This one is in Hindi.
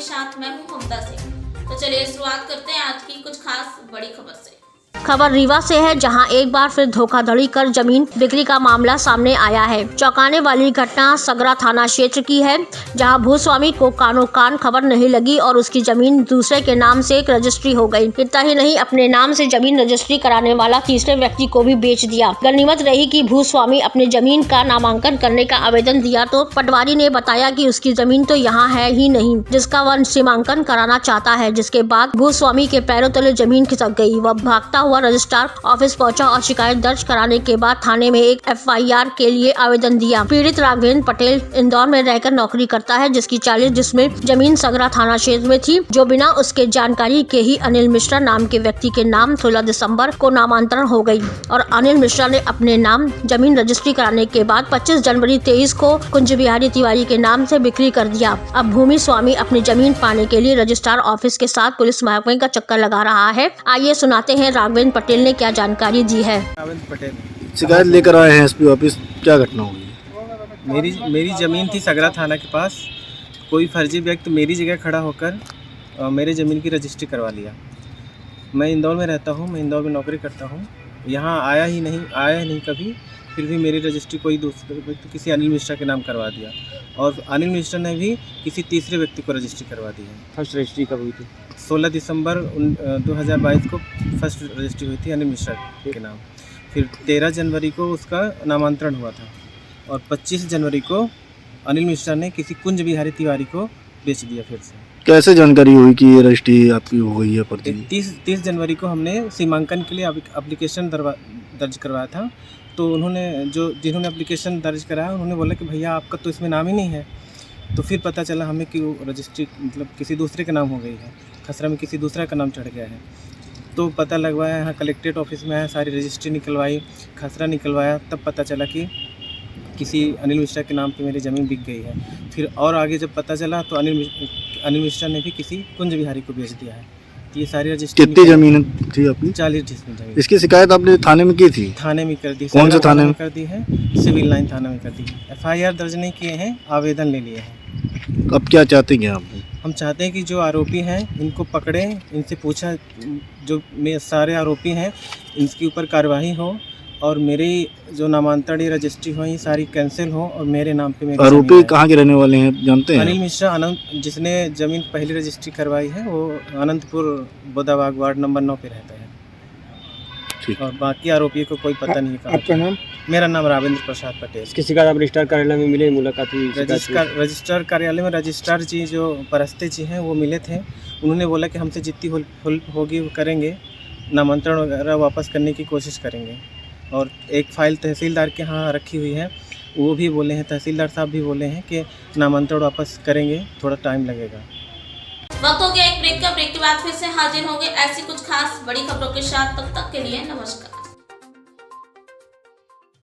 साथ मैं हूं ममता सिंह। तो चलिए शुरुआत करते हैं आज की कुछ खास बड़ी खबर से। खबर रीवा से है, जहां एक बार फिर धोखाधड़ी कर जमीन बिक्री का मामला सामने आया है। चौंकाने वाली घटना सगरा थाना क्षेत्र की है, जहां भूस्वामी को कानो कान खबर नहीं लगी और उसकी जमीन दूसरे के नाम से एक रजिस्ट्री हो गई। इतना ही नहीं, अपने नाम से जमीन रजिस्ट्री कराने वाला तीसरे व्यक्ति को भी बेच दिया। गनीमत रही कि भूस्वामी अपने जमीन का नामांकन करने का आवेदन दिया तो पटवारी ने बताया कि उसकी जमीन तो यहाँ है ही नहीं, जिसका वह सीमांकन कराना चाहता है। जिसके बाद भूस्वामी के पैरों तले जमीन खिसक गई। वह भागता हुआ रजिस्ट्रार ऑफिस पहुंचा और शिकायत दर्ज कराने के बाद थाने में एक FIR के लिए आवेदन दिया। पीड़ित राघवेंद्र पटेल इंदौर में रहकर नौकरी करता है, जिसकी 40 जिसमें जमीन सगरा थाना क्षेत्र में थी, जो बिना उसके जानकारी के ही अनिल मिश्रा नाम के व्यक्ति के नाम 16 दिसंबर को नामांतरण हो गई और अनिल मिश्रा ने अपने नाम जमीन रजिस्ट्री कराने के बाद 25 जनवरी 23 को कुंज बिहारी तिवारी के नाम से बिक्री कर दिया। अब भूमि स्वामी अपनी जमीन पाने के लिए रजिस्ट्रार ऑफिस के साथ पुलिस महकमे का चक्कर लगा रहा है। आइए सुनाते हैं राघवेंद्र पटेल ने क्या जानकारी दी है। राघवेंद्र पटेल शिकायत लेकर आए हैं SP ऑफिस, क्या घटना हुई? मेरी ज़मीन थी सगरा थाना के पास। कोई फर्जी व्यक्ति मेरी जगह खड़ा होकर मेरे ज़मीन की रजिस्ट्री करवा लिया। मैं इंदौर में रहता हूँ, मैं इंदौर में नौकरी करता हूँ। यहाँ आया ही नहीं कभी। फिर भी मेरी रजिस्ट्री कोई दूसरे व्यक्ति किसी अनिल मिश्रा के नाम करवा दिया और अनिल मिश्रा ने भी किसी तीसरे व्यक्ति को रजिस्ट्री करवा दी है। फर्स्ट रजिस्ट्री कब हुई थी? 16 दिसंबर 2022 को फर्स्ट रजिस्ट्री हुई थी अनिल मिश्रा के नाम। फिर 13 जनवरी को उसका नामांतरण हुआ था और 25 जनवरी को अनिल मिश्रा ने किसी कुंज बिहारी तिवारी को बेच दिया। फिर से कैसे जानकारी हुई कि ये रजिस्ट्री आपकी हो गई है? फर्जी 30 जनवरी को हमने सीमांकन के लिए एप्लीकेशन दर्ज करवाया था। तो जिन्होंने एप्लीकेशन दर्ज कराया उन्होंने बोला कि भैया आपका तो इसमें नाम ही नहीं है। तो फिर पता चला हमें कि वो रजिस्ट्री मतलब किसी दूसरे का नाम हो गई है, खसरा में किसी दूसरा का नाम चढ़ गया है। तो पता लगवाया, यहाँ कलेक्ट्रेट ऑफिस में आया, सारी रजिस्ट्री निकलवाई, खसरा निकलवाया, तब पता चला कि किसी अनिल मिश्रा के नाम पे मेरी ज़मीन बिक गई है। फिर और आगे जब पता चला तो अनिल मिश्रा ने भी किसी कुंज बिहारी को बेच दिया है। तो ये सारी रजिस्ट्री कितनी जमीन थी अपनी? 40 जिसमें जमीन। इसकी शिकायत आपने थाने में की थी? थाने में कर दी। कौन से थाने में कर दी है? सिविल लाइन थाना में कर दी। FIR दर्ज नहीं किए हैं, आवेदन ले लिए हैं। अब क्या चाहते हैं आप? हम चाहते हैं कि जो आरोपी हैं इनको पकड़ें, इनसे पूछा, जो सारे आरोपी हैं इनके ऊपर कार्रवाई हो और मेरी जो नामांतरण रजिस्ट्री हो ये सारी कैंसिल हो और मेरे नाम पे मेरी आरोपी कहाँ के रहने वाले हैं जानते हैं? अनिल मिश्रा जिसने ज़मीन पहली रजिस्ट्री करवाई है वो अनंतपुर बोदाबाग वार्ड नंबर 9 पे रहता है। ठीक। और बाकी आरोपियों को कोई पता नहीं। आपका नाम? मेरा नाम राघवेंद्र प्रसाद पटेल। इसकी शिकायत आप रजिस्ट्रार कार्यालय में मिले? मुलाकात हुई? रजिस्ट्रार कार्यालय में रजिस्ट्रार जी जो परस्ते जी हैं वो मिले थे। उन्होंने बोला कि हमसे जितनी हेल्प होगी वो करेंगे, नामांतरण वगैरह वापस करने की कोशिश करेंगे। और एक फ़ाइल तहसीलदार के यहाँ रखी हुई है, वो भी बोले हैं, तहसीलदार साहब भी बोले हैं कि नामांतरण वापस करेंगे, थोड़ा टाइम लगेगा। वक्त हो गया एक ब्रेक का। ब्रेक के बाद फिर से हाजिर होंगे ऐसी कुछ खास बड़ी खबरों के साथ। तब तक के लिए नमस्कार।